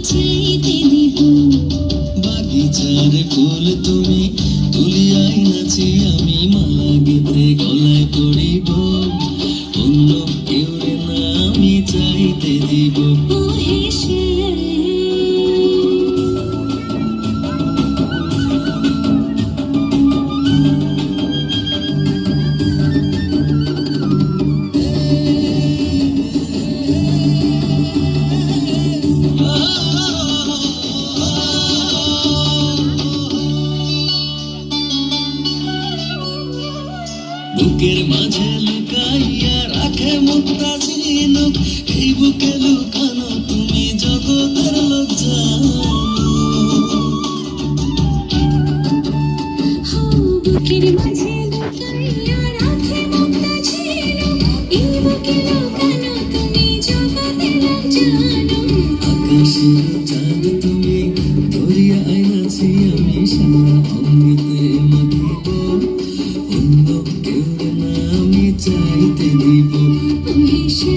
চাইতে দিব। বাগিচার ফুল তুমি তুলিয়াই নাচি আমি মালা গেঁথে গলায় পরিব। অন্য কেউ না আমি চাইতে দিব। ও হেসে বুকের মাঝে লুকাইয়া রাখে মুক্তা ঝিনুক। এই বুকে লুকানো তুমি জগতের লোক জানো। বুকের মাঝে লুকাইয়া রাখে মুক্তা ঝিনুক। এই বুকে লুকানো তুমি জগতের লোক জানো। আকাশের চাঁদ তুমি দরিয়ায় নাচি আমি সারা অমৃতে মাখিব। অন্য কেউ না আমি চাইতে দিব। হেসে